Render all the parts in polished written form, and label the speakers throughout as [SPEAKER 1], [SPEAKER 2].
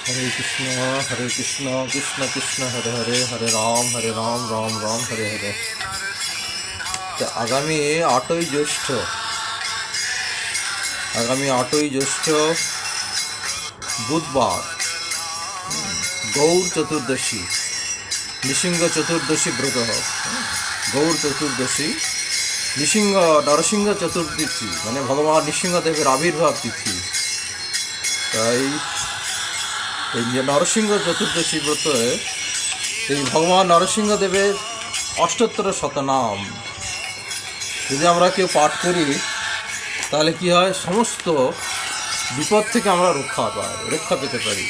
[SPEAKER 1] हरे कृष्ण कृष्ण कृष्ण हरे हरे हरे राम राम राम हरे हरे। তো আগামী 8ই জ্যৈষ্ঠ বুধবার গৌর চতুর্দশী নৃসিংহ চতুর্দশী ব্রত। গৌর চতুর্দশী নরসিংহ চতুর্দশী মানে ভগবান নৃসিংহদেবের আবির্ভাব তিথি। তাই এই নরসিংহ চতুর্দশী ব্রতে এই ভগবান নরসিংহদেবের অষ্টোত্তর শতনাম যদি আমরা কেউ পাঠ করি তাহলে কি হয়, সমস্ত বিপদ থেকে আমরা রক্ষা পেতে পারি।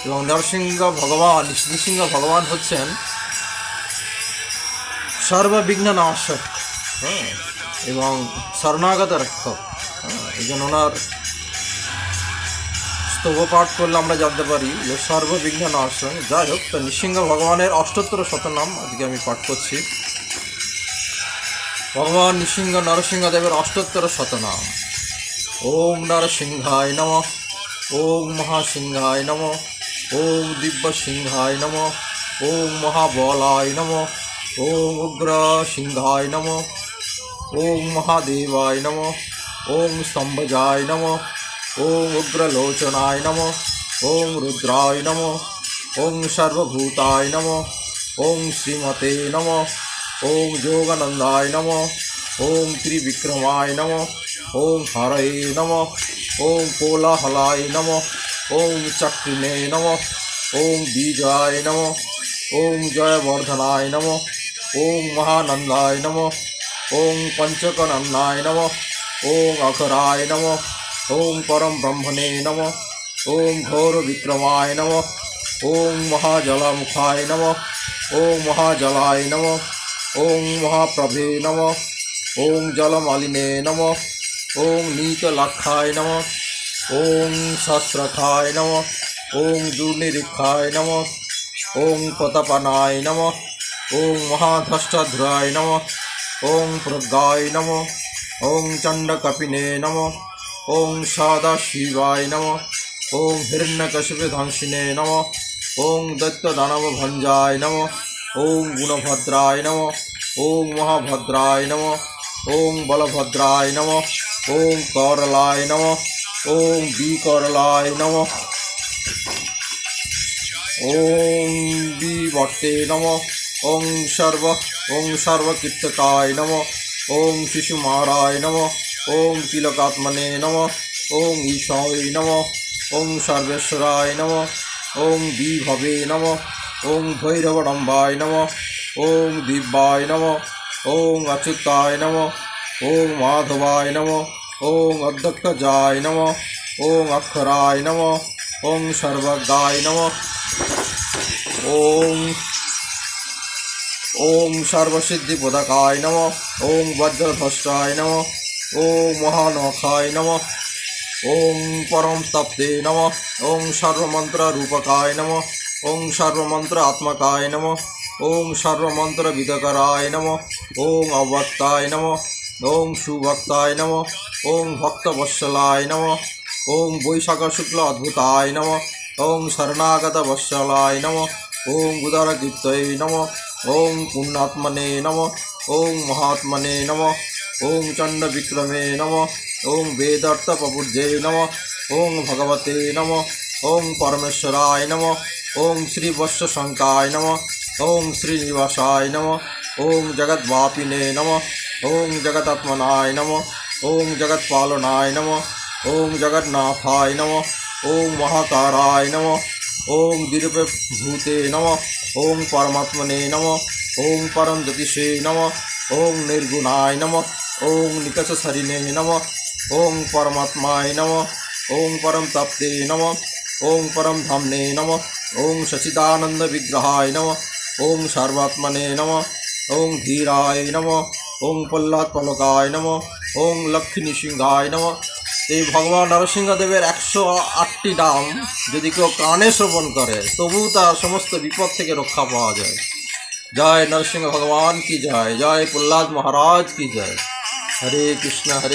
[SPEAKER 1] এবং নৃসিংহ ভগবান হচ্ছেন সর্ববিঘ্ন নাশক, এবং শরণাগত রক্ষক। এই জন্য ওনার স্তব পাঠ করলে আমরা জানতে পারি যে সর্ববিঘ্ন নাশক। যাই হোক, তো নৃসিংহ ভগবানের অষ্টোত্তর শতনাম আজকে আমি পাঠ করছি। ভগবান নরসিংহদেবের অষ্টোত্তর শতনাম। ওম নরসিংহায় নমঃ, ওম মহাসিংহায় নমঃ, ওম দিব্য সিংহায় নমঃ, ওম মহাবলায় নমঃ, ওম উগ্র সিংহায় নমঃ, ওম মহাদেবায় নমঃ, ওম স্তম্ভজায় নমঃ, ওম উগ্রলোচনায় নমঃ, ওম রুদ্রায় নমঃ, ওম সর্বভূতায় নমঃ, ওম শ্রীমতে নমঃ, ওম যোগানন্দায় নমঃ, ওম ত্রিবিক্রমায় নমঃ, ওম হরয়ে নমঃ, ওম কোলাহলায় নমঃ, ওম চক্রিণে নমঃ, ওম বীজায় নমঃ, ওম জয়বর্ধনায় নমঃ, ওম মহানন্দায় নমঃ, ওম পঞ্চকনন্দায় নমঃ, ওম অখরায় নমঃ, ওম পরম ব্রহ্মণে নমঃ, ওম ঘোর বিক্রমায় নমঃ, ওম মহাজলমুখায় নমঃ, ওম মহাজলায় নমঃ, ওম মহাপ্রভে নমঃ, ওম জলমালিনে নমঃ, ওম নীতলাক্ষায় নমঃ, ওম সহস্রখায় নমঃ, ওম দুর্নিরীক্ষায় নমঃ, ওম প্রতাপনায় নমঃ, ওম মহাধষ্টাধ্রায় নমঃ, ওম প্রজ্ঞায় নমঃ, ওম চণ্ডকপিনে নমঃ, ওম সদাশিবায় নমঃ, ওম হিরণ্যকশিপধ্বংসিনে নমঃ, ওম দৈত্যদানবভঞ্জায় নমঃ, ওম গুণভদ্রায় নমঃ, ওম মহাভদ্রায় নমঃ, ওম বলভদ্রায় নমঃ, ওম করলায় নমঃ, ওম বিকরলায় নমঃ, ওম বিবর্তে নমঃ, ওম সর্বকীর্তকায় নমঃ, ওম শিশুমারায় নমঃ, ওম তিলকাত্মনে নমঃ, ওম ঈশায় নমঃ, ওম সর্বেশ্বরায় নমঃ, ওম বিভবে নমঃ, ওম ভৈরবডম্বায় নমঃ, ওম দিব্যায় নমঃ, ওম অচ্যুতায় নমঃ, ওম মাধবায় নমঃ, ওম অধ্যক্ষজায় নমঃ, ওম অক্ষরায় নমঃ, ওম সর্বজ্ঞায় নমঃ, ওম সর্বসিদ্ধিপদকায় নমঃ, ওম বজ্রধ্বষ্টায় নমঃ, ওম মহানখায় নমঃ, ওম পরম তপ্তে নমঃ, ওম সর্বমন্ত্র রূপকায় নমঃ, ওম সর্বমন্ত্র আত্মকায় নমঃ, ওম সর্বমন্ত্র বিদকরায় নমঃ, ওম অভক্তায় নমঃ, ওম সুভক্তায় নমঃ, ওম ভক্তবৎসলায় নমঃ, ওম বৈশাখ শুক্ল অদ্ভুতায় নমঃ, ওম শরণাগত বৎসলায় নমঃ, ওম উদারকীর্তয়ে নমঃ, ওম পুণ্যাত্মনে নমঃ, ওম মহাত্মনে নমঃ, ওম চণ্ডবিক্রমে নমঃ, ওম বেদার্থ প্রবুদ্ধে নমঃ, ওম ভগবতে নমঃ, ওম পরমেশ্বরায় নমঃ, ওম শ্রীবৎসশঙ্কায় নমঃ, ওম শ্রীনিবাসায় নমঃ, ওম জগদ্ব্যাপিনে নমঃ, ওম জগদাত্মনায় নমঃ, ওম জগৎপালনায় নমঃ, ওম জগন্নাথায় নমঃ, ওম মহাকারায় নমঃ, ওম দিলীপভূতে নমঃ, ওম পরমাত্মনে নমঃ, ওম পরম জ্যোতিষে নমঃ, ওম নির্গুণায় নমঃ, ওম নিকষসরিণে নমঃ, ওম পরমাত্মায় নমঃ, ওম পরম তপ্তে নমঃ, ওম পরম ধাম্নে নমঃ, ওম সচিদানন্দ বিগ্রহায় নমঃ, ওম সর্বাত্মনে নমঃ, ওম ধীরায় নমঃ, ওম প্রহ্লাদপলকায় নমঃ, ওম লক্ষ্মী সিংহায় নমঃ। এই ভগবান নরসিংহদেবের 108টি নাম যদি কেউ কানে শ্রবণ করে তবু তার সমস্ত বিপদ থেকে রক্ষা পাওয়া যায়। জয় নরসিংহ ভগবান কি জয়, জয় প্রহ্লাদ মহারাজ কি জয়। হরে কৃষ্ণ হরে